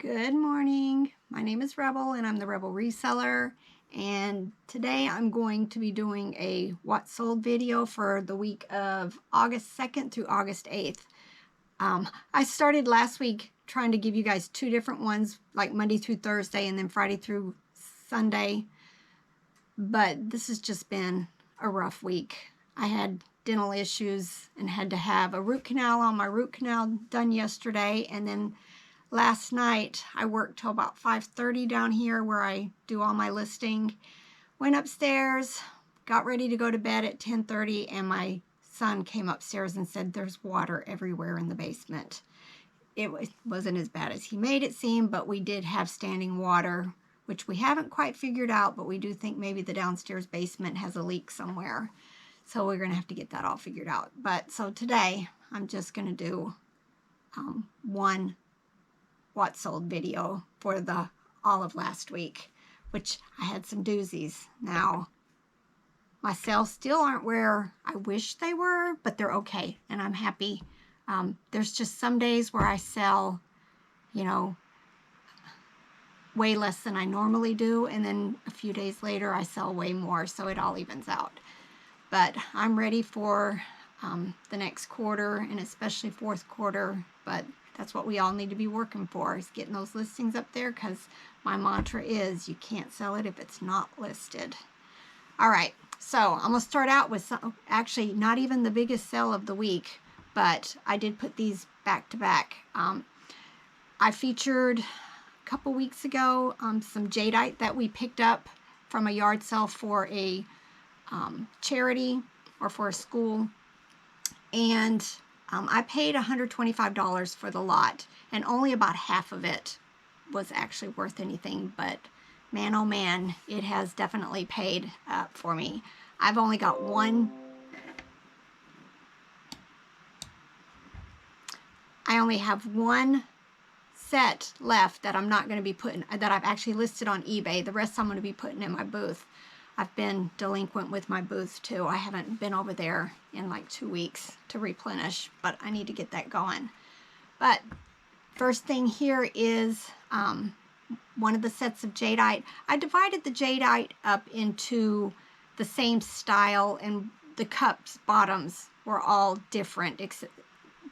Good morning. My name is Rebel and I'm the Rebel Reseller, and today I'm going to be doing a what sold video for the week of August 2nd through August 8th. I started last week trying to give you guys two different ones, like Monday through Thursday and then Friday through Sunday, but this has just been a rough week. I had dental issues and had to have a root canal on my root canal done yesterday, and then last night I worked till about 5:30 down here where I do all my listing. Went upstairs, got ready to go to bed at 10:30, and my son came upstairs and said there's water everywhere in the basement. It wasn't as bad as he made it seem, but we did have standing water, which we haven't quite figured out, but we do think maybe the downstairs basement has a leak somewhere. So we're going to have to get that all figured out. But so today I'm just going to do one what sold video for all of last week, which I had some doozies. Now my sales still aren't where I wish they were, but they're okay and I'm happy. There's just some days where I sell, way less than I normally do, and then a few days later I sell way more, so it all evens out. But I'm ready for the next quarter, and especially fourth quarter, but that's what we all need to be working for, is getting those listings up there, because my mantra is you can't sell it if it's not listed. All right, so I'm going to start out with actually not even the biggest sale of the week, but I did put these back to back. I featured a couple weeks ago some Jadeite that we picked up from a yard sale for a charity or for a school, and I paid $125 for the lot, and only about half of it was actually worth anything, but man, oh man, it has definitely paid up for me. I've only got I only have one set left that I'm not going to be putting, that I've actually listed on eBay. The rest I'm going to be putting in my booth. I've been delinquent with my booth too. I haven't been over there in like 2 weeks to replenish, but I need to get that going. But first thing here is one of the sets of Jadeite. I divided the Jadeite up into the same style, and the cups bottoms were all different,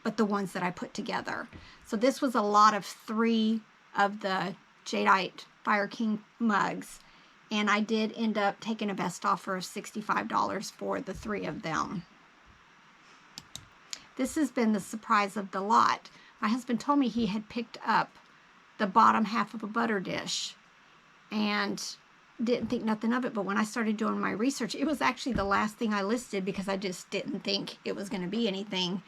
but the ones that I put together. So this was a lot of 3 of the Jadeite Fire King mugs, and I did end up taking a best offer of $65 for the 3 of them. This has been the surprise of the lot. My husband told me he had picked up the bottom half of a butter dish and didn't think nothing of it, but when I started doing my research, it was actually the last thing I listed because I just didn't think it was going to be anything.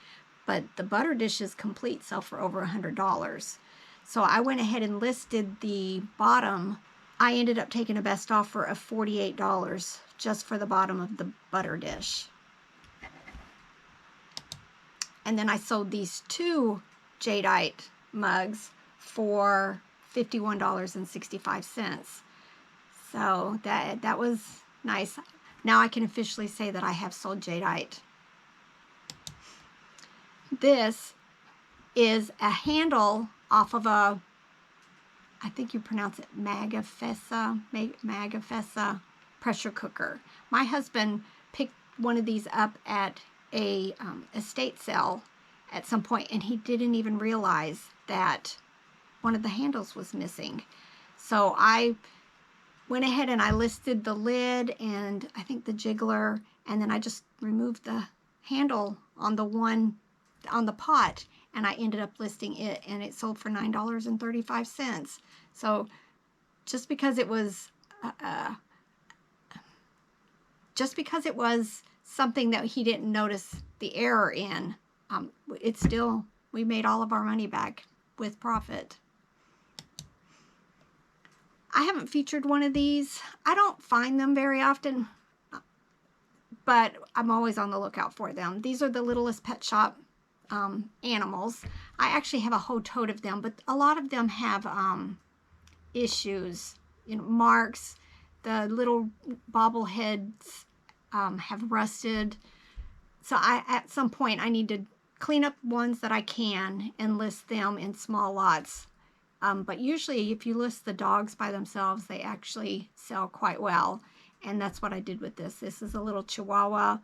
But the butter dishes complete sell for over $100. So I went ahead and listed the bottom. I ended up taking a best offer of $48 just for the bottom of the butter dish. And then I sold these 2 Jadeite mugs for $51.65. So that was nice. Now I can officially say that I have sold Jadeite. This is a handle off of a, I think you pronounce it Magafessa pressure cooker. My husband picked one of these up at a estate sale at some point, and he didn't even realize that one of the handles was missing. So I went ahead and I listed the lid and I think the jiggler, and then I just removed the handle on the pot, and I ended up listing it, and it sold for $9.35. So just because it was something that he didn't notice the error in, we made all of our money back with profit. I haven't featured one of these. I don't find them very often, but I'm always on the lookout for them. These are the Littlest Pet Shop animals. I actually have a whole tote of them, but a lot of them have issues, marks. The little bobbleheads have rusted. So at some point I need to clean up ones that I can and list them in small lots But usually if you list the dogs by themselves, they actually sell quite well. And that's what I did with this. This is a little Chihuahua.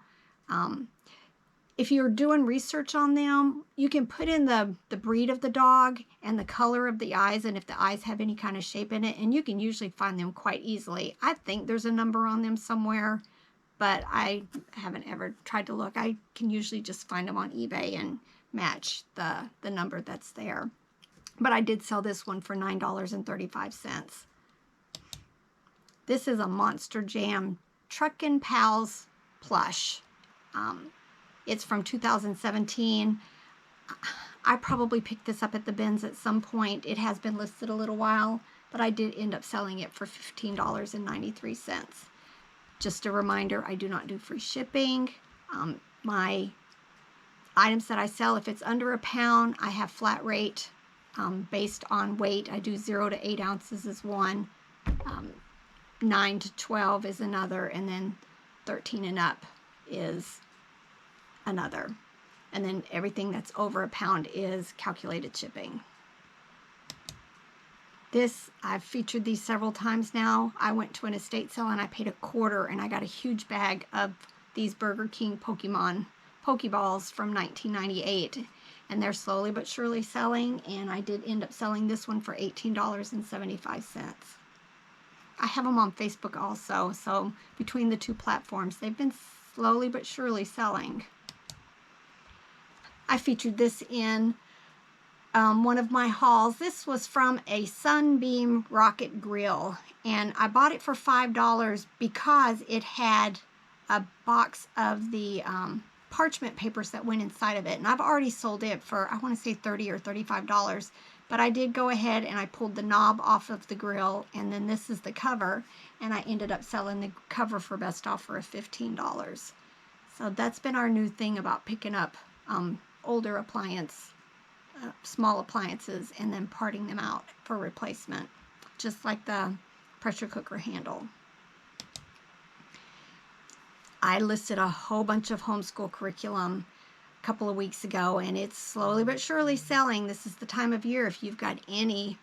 If you're doing research on them, you can put in the breed of the dog and the color of the eyes, and if the eyes have any kind of shape in it, and you can usually find them quite easily. I think there's a number on them somewhere, but I haven't ever tried to look. I can usually just find them on eBay and match the number that's there. But I did sell this one for $9.35. This is a Monster Jam Truckin' Pals plush. It's from 2017. I probably picked this up at the bins at some point. It has been listed a little while, but I did end up selling it for $15.93. Just a reminder, I do not do free shipping. My items that I sell, if it's under a pound, I have flat rate based on weight. I do 0 to 8 ounces is one, 9 to 12 is another, and then 13 and up is another. And then everything that's over a pound is calculated shipping. This, I've featured these several times now. I went to an estate sale and I paid $1.25 and I got a huge bag of these Burger King Pokeballs from 1998. And they're slowly but surely selling, and I did end up selling this one for $18.75. I have them on Facebook also, so between the two platforms, they've been slowly but surely selling. I featured this in one of my hauls. This was from a Sunbeam Rocket Grill, and I bought it for $5 because it had a box of the parchment papers that went inside of it, and I've already sold it for, I want to say $30 or $35, but I did go ahead and I pulled the knob off of the grill, and then this is the cover, and I ended up selling the cover for best offer of $15. So that's been our new thing about picking up older small appliances and then parting them out for replacement, just like the pressure cooker handle. I listed a whole bunch of homeschool curriculum a couple of weeks ago, and it's slowly but surely selling. This is the time of year, if you've got any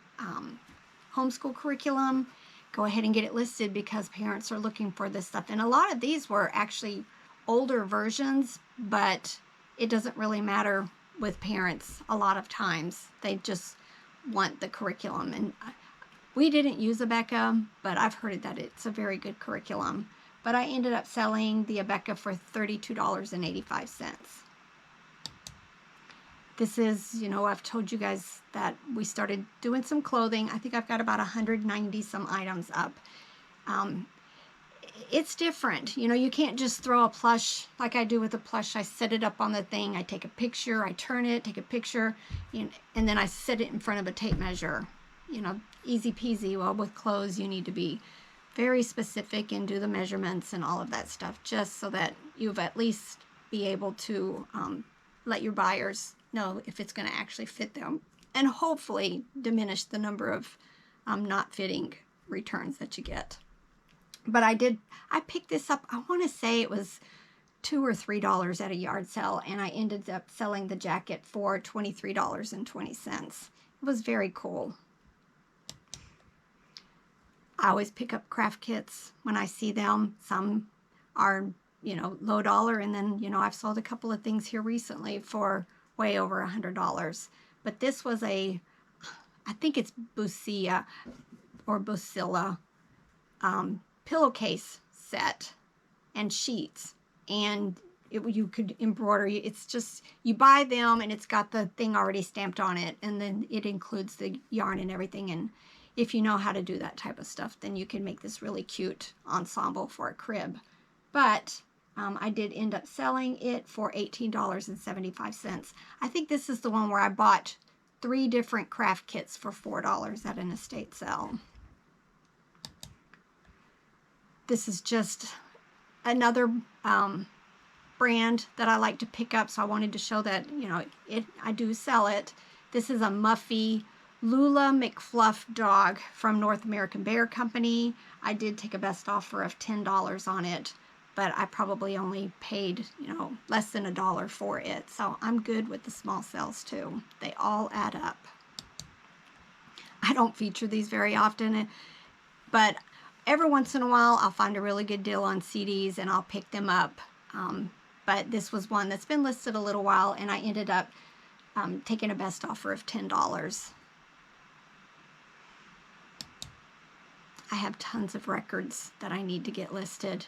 homeschool curriculum, go ahead and get it listed, because parents are looking for this stuff. And a lot of these were actually older versions, but it doesn't really matter with parents a lot of times. They just want the curriculum. And we didn't use Abeka, but I've heard that it's a very good curriculum. But I ended up selling the Abeka for $32.85. This is, you know, I've told you guys that we started doing some clothing. I think I've got about 190 some items up. It's different. You know, you can't just throw a plush like I do with a plush. I set it up on the thing, I take a picture, I turn it, take a picture, and then I set it in front of a tape measure. You know, easy peasy. Well, with clothes, you need to be very specific and do the measurements and all of that stuff, just so that you've at least be able to let your buyers know if it's going to actually fit them, and hopefully diminish the number of not fitting returns that you get. But I picked this up, I want to say it was $2 or $3 at a yard sale, and I ended up selling the jacket for $23.20. It was very cool. I always pick up craft kits when I see them. Some are, you know, low dollar, and then, you know, I've sold a couple of things here recently for way over $100. But this was I think it's Busia or Busilla pillowcase set and sheets, and you could embroider. It's just, you buy them and it's got the thing already stamped on it, and then it includes the yarn and everything. And if you know how to do that type of stuff, then you can make this really cute ensemble for a crib. But I did end up selling it for $18.75. I think this is the one where I bought 3 different craft kits for $4 at an estate sale. This is just another brand that I like to pick up, so I wanted to show that, you know, I do sell it. This is a Muffy Lula McFluff dog from North American Bear Company. I did take a best offer of $10 on it, but I probably only paid, you know, less than $1 for it. So I'm good with the small sales too. They all add up. I don't feature these very often, but every once in a while I'll find a really good deal on CDs and I'll pick them up. But this was one that's been listed a little while, and I ended up taking a best offer of $10. I have tons of records that I need to get listed.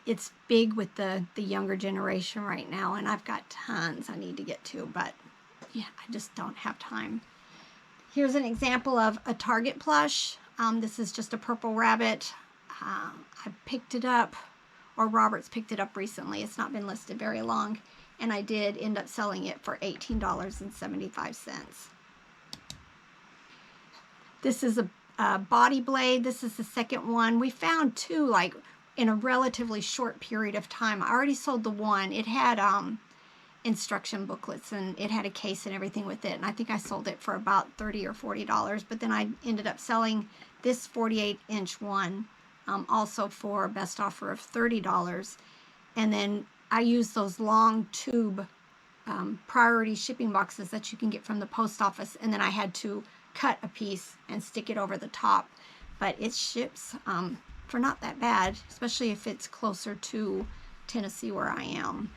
It's big with the younger generation right now, and I've got tons I need to get to, but yeah, I just don't have time. Here's an example of a Target plush. This is just a purple rabbit. I picked it up, or Robert's picked it up recently. It's not been listed very long, and I did end up selling it for $18.75. This is a body blade. This is the second one. We found two like in a relatively short period of time. I already sold the one. It had instruction booklets, and it had a case and everything with it, and I think I sold it for about $30 or $40, but then I ended up selling this 48-inch one also for a best offer of $30. And then I used those long tube priority shipping boxes that you can get from the post office, and then I had to cut a piece and stick it over the top, but it ships for not that bad, especially if it's closer to Tennessee where I am.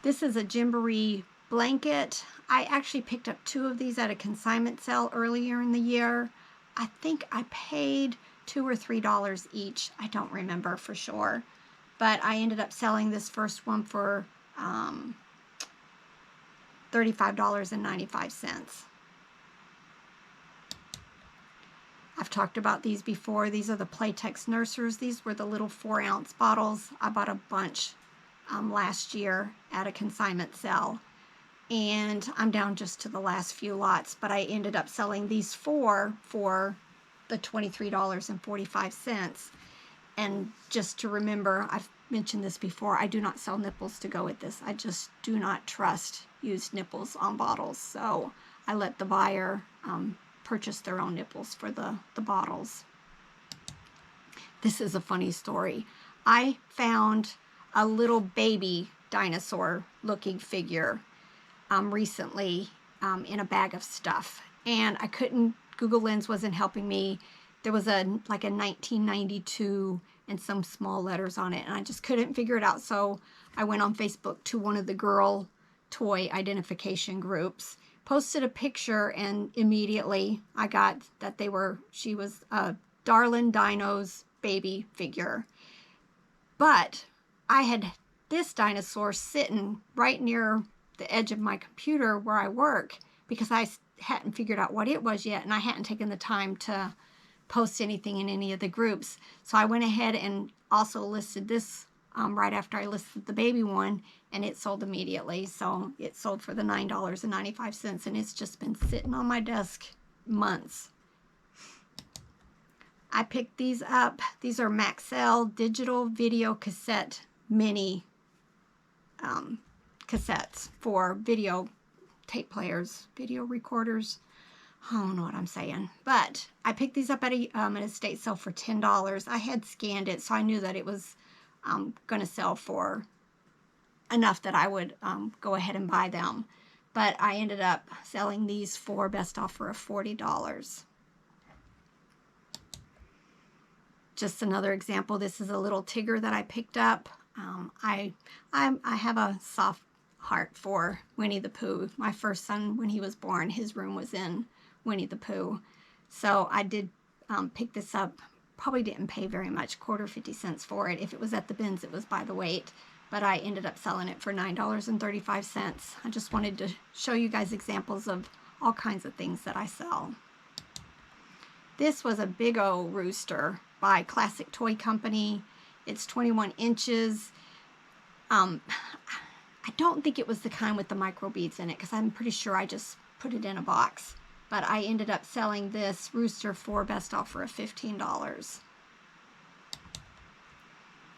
This is a Gymboree blanket. I actually picked up two of these at a consignment sale earlier in the year. I think I paid $2 or $3 each. I don't remember for sure, but I ended up selling this first one for $35.95. I've talked about these before. These are the Playtex Nursers. These were the little 4-ounce bottles. I bought a bunch last year at a consignment sale, and I'm down just to the last few lots, but I ended up selling these four for the $23.45. And just to remember, I've mentioned this before, I do not sell nipples to go with this. I just do not trust used nipples on bottles, so I let the buyer purchase their own nipples for the bottles. This is a funny story. I found a little baby dinosaur looking figure recently in a bag of stuff, and I couldn't, Google Lens wasn't helping me. There was like a 1992 and some small letters on it, and I just couldn't figure it out. So I went on Facebook to one of the girl toy identification groups, posted a picture, and immediately I got that she was a Darlin Dino's baby figure. But I had this dinosaur sitting right near the edge of my computer where I work because I hadn't figured out what it was yet, and I hadn't taken the time to post anything in any of the groups. So I went ahead and also listed this right after I listed the baby one, and it sold immediately. So it sold for the $9.95, and it's just been sitting on my desk months. I picked these up. These are Maxell digital video cassette mini cassettes for video tape players, video recorders. I don't know what I'm saying, but I picked these up at an estate sale for $10. I had scanned it, so I knew that it was going to sell for enough that I would go ahead and buy them. But I ended up selling these for best offer of $40. Just another example. This is a little Tigger that I picked up. I have a soft heart for Winnie the Pooh. My first son, when he was born, his room was in Winnie the Pooh. So I did pick this up. Probably didn't pay very much, $0.50 for it. If it was at the bins, it was by the weight. But I ended up selling it for $9.35. I just wanted to show you guys examples of all kinds of things that I sell. This was a big old rooster by Classic Toy Company. It's 21 inches. I don't think it was the kind with the micro beads in it, because I'm pretty sure I just put it in a box. But I ended up selling this rooster for best offer of $15.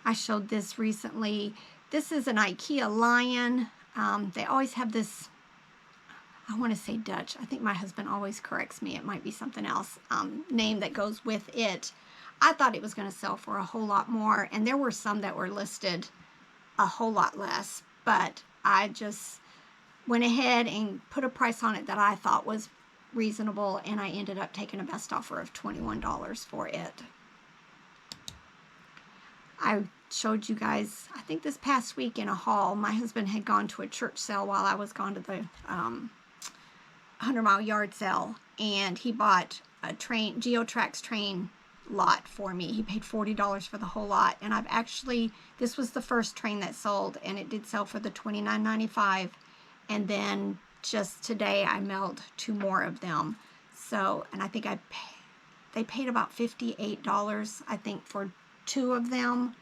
I showed this recently. This is an IKEA lion. They always have this, I want to say Dutch. I think my husband always corrects me. It might be something else. Name that goes with it. I thought it was going to sell for a whole lot more, and there were some that were listed a whole lot less, but I just went ahead and put a price on it that I thought was reasonable, and I ended up taking a best offer of $21 for it. I showed you guys, I think this past week in a haul, my husband had gone to a church sale while I was gone to the 100-mile yard sale, and he bought a Geotrax train lot for me. He paid $40 for the whole lot, and I've actually, this was the first train that sold, and it did sell for the $29.95, and then just today I mailed 2 more of them. So, and I think they paid about $58, I think, for 2 of them.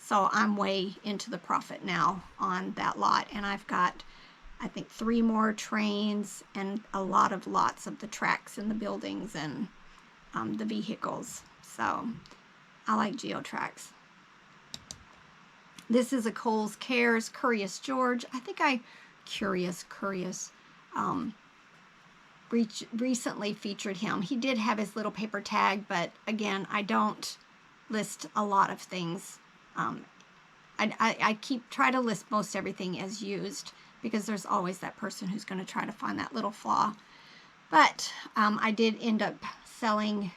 So I'm way into the profit now on that lot, and I've got, I think, 3 more trains and a lot of lots of the tracks and the buildings and the vehicles. So I like Geotrax. This is a Kohl's Cares Curious George. I think Curious recently featured him. He did have his little paper tag, but again, I don't list a lot of things. I try to list most everything as used, because there's always that person who's going to try to find that little flaw. But I did end up selling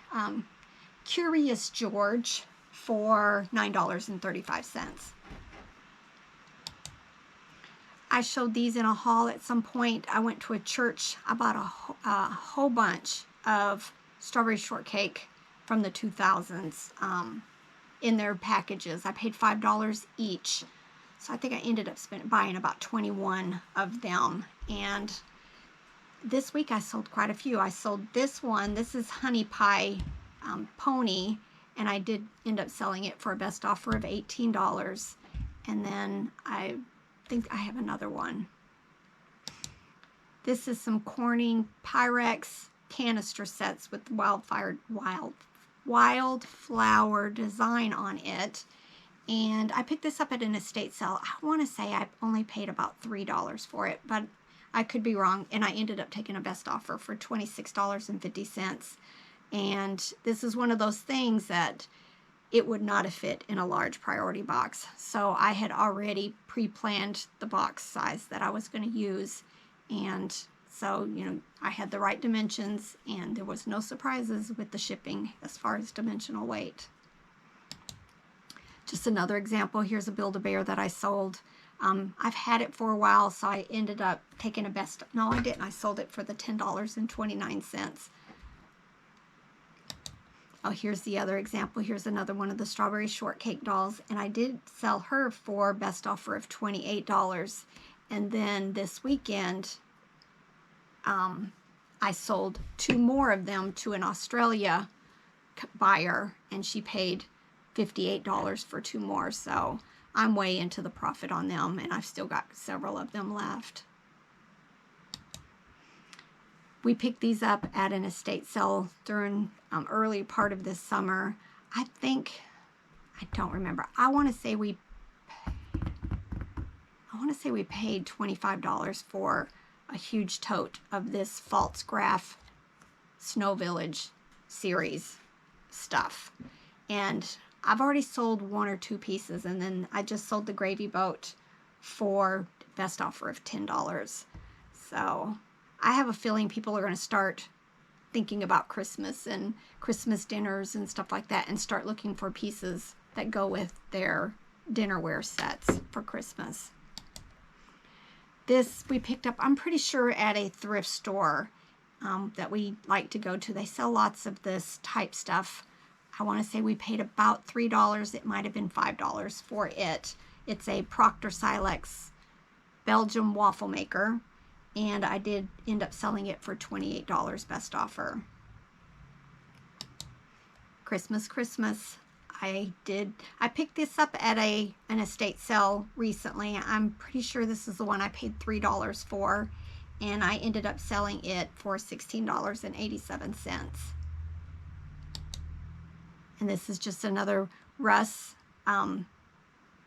Curious George for $9.35. I showed these in a haul at some point. I went to a church. I bought a whole bunch of strawberry shortcake from the 2000s in their packages. I paid $5 each. So I think I ended up buying about 21 of them. And this week I sold quite a few. I sold this one. This is Honey Pie Pony, and I did end up selling it for a best offer of $18. And then I think I have another one. This is some Corning Pyrex canister sets with wildflower design on it. And I picked this up at an estate sale. I want to say I only paid about $3 for it, but I could be wrong. And I ended up taking a best offer for $26.50. And this is one of those things that it would not have fit in a large priority box. So I had already pre-planned the box size that I was going to use. And so, you know, I had the right dimensions, and there was no surprises with the shipping as far as dimensional weight. Just another example, here's a Build-A-Bear that I sold. I've had it for a while, so I ended up taking no, I didn't. I sold it for the $10.29. Oh, here's the other example. Here's another one of the strawberry shortcake dolls, and I did sell her for best offer of $28. And then this weekend, I sold 2 more of them to an Australia buyer, and she paid $58 for 2 more. So I'm way into the profit on them, and I've still got several of them left. We picked these up at an estate sale during early part of this summer. I don't remember. I want to say we paid $25 for a huge tote of this False Graph Snow Village series stuff. And I've already sold 1 or 2 pieces, and then I just sold the Gravy Boat for best offer of $10. So I have a feeling people are going to start thinking about Christmas and Christmas dinners and stuff like that, and start looking for pieces that go with their dinnerware sets for Christmas. This we picked up, I'm pretty sure, at a thrift store that we like to go to. They sell lots of this type stuff. I want to say we paid about $3. It might have been $5 for it. It's a Proctor Silex Belgium waffle maker, and I did end up selling it for $28 best offer. Christmas. I picked this up at an estate sale recently. I'm pretty sure this is the one I paid $3 for, and I ended up selling it for $16.87. And this is just another Russ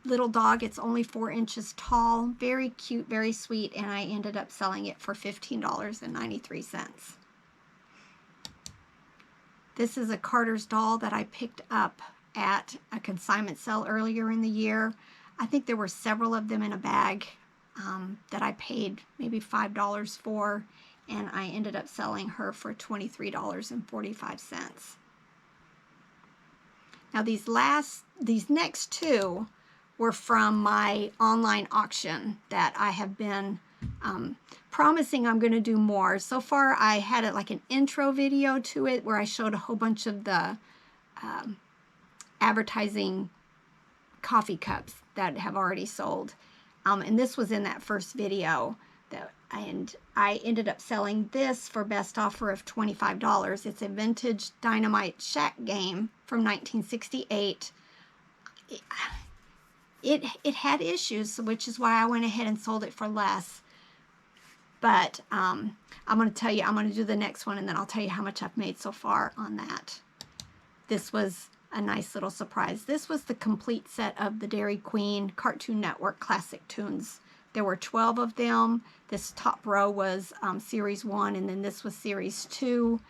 little dog. It's only 4 inches tall, very cute, very sweet, and I ended up selling it for $15.93. This is a Carter's doll that I picked up at a consignment sale earlier in the year. I think there were several of them in a bag. that I paid maybe $5 for, and I ended up selling her for $23.45. Now these next two were from my online auction that I have been promising I'm going to do more. So far I had it like an intro video to it where I showed a whole bunch of the advertising coffee cups that have already sold. And this was in that first video. And I ended up selling this for best offer of $25. It's a vintage Dynamite Shack game from 1968. It had issues, which is why I went ahead and sold it for less. But I'm going to tell you, I'm going to do the next one, and then I'll tell you how much I've made so far on that. This was a nice little surprise. This was the complete set of the Dairy Queen Cartoon Network Classic Tunes. There were 12 of them. This top row was Series 1, and then this was Series 2.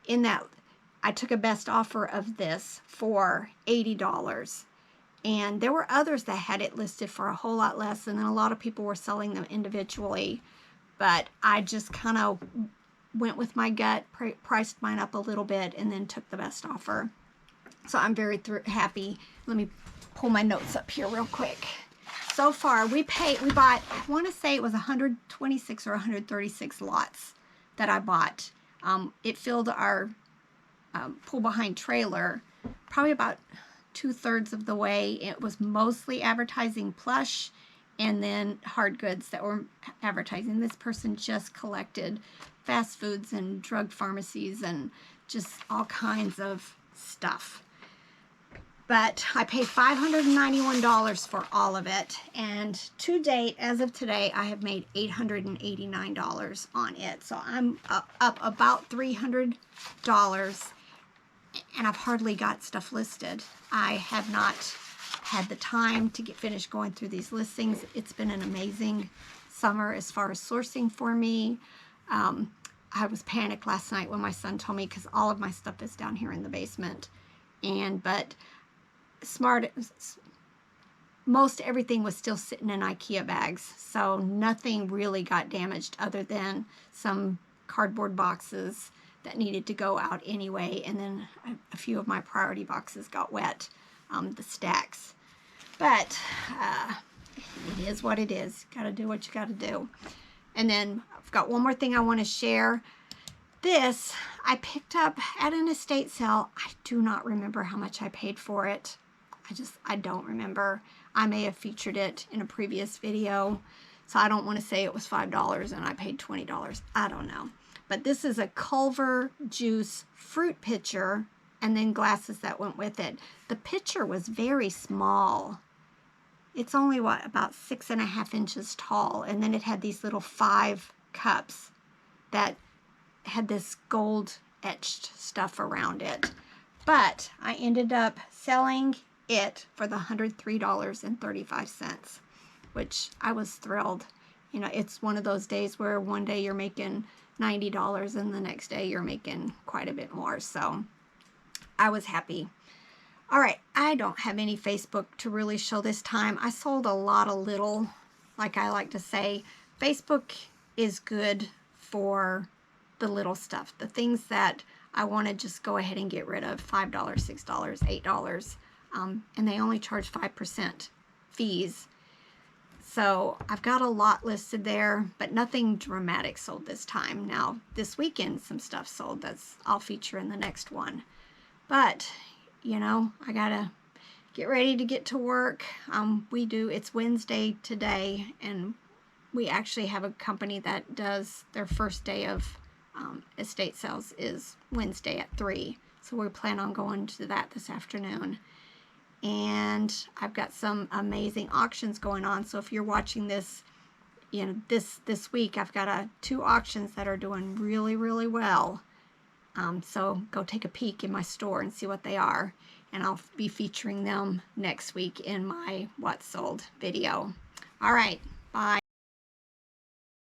In that, I took a best offer of this for $80. And there were others that had it listed for a whole lot less, and then a lot of people were selling them individually. But I just kind of went with my gut, priced mine up a little bit, and then took the best offer. So I'm very happy. Let me pull my notes up here real quick. So far, we bought, I want to say it was 126 or 136 lots that I bought. It filled our pull-behind trailer probably about 2/3 of the way. It was mostly advertising plush and then hard goods that were advertising. This person just collected fast foods and drug pharmacies and just all kinds of stuff. But I paid $591 for all of it, and to date, as of today, I have made $889 on it. So I'm up about $300, and I've hardly got stuff listed. I have not had the time to get finished going through these listings. It's been an amazing summer as far as sourcing for me. I was panicked last night when my son told me, because all of my stuff is down here in the basement, but most everything was still sitting in IKEA bags, so nothing really got damaged other than some cardboard boxes that needed to go out anyway, and then a few of my priority boxes got wet, the stacks. But it is what it is. Got to do what you got to do. And then I've got one more thing I want to share. This I picked up at an estate sale. I do not remember how much I paid for it. I don't remember. I may have featured it in a previous video, so I don't want to say it was $5 and I paid $20. I don't know. But this is a Culver juice fruit pitcher and then glasses that went with it. The pitcher was very small. It's only, about 6.5 inches tall, and then it had these little 5 cups that had this gold etched stuff around it. But I ended up selling it for the $103.35, which I was thrilled. You know, it's one of those days where one day you're making $90 and the next day you're making quite a bit more, so I was happy. All right, I don't have any Facebook to really show this time. I sold a lot of little, like I like to say. Facebook is good for the little stuff, the things that I want to just go ahead and get rid of. $5, $6, $8, and they only charge 5% fees. So I've got a lot listed there, but nothing dramatic sold this time. Now, this weekend some stuff sold I'll feature in the next one. But, you know, I gotta get ready to get to work. It's Wednesday today, and we actually have a company that does their first day of estate sales is Wednesday at 3. So we plan on going to that this afternoon. And I've got some amazing auctions going on. So if you're watching this, you know, this week, I've got 2 auctions that are doing really, really well. So go take a peek in my store and see what they are. And I'll be featuring them next week in my What Sold video. All right, bye.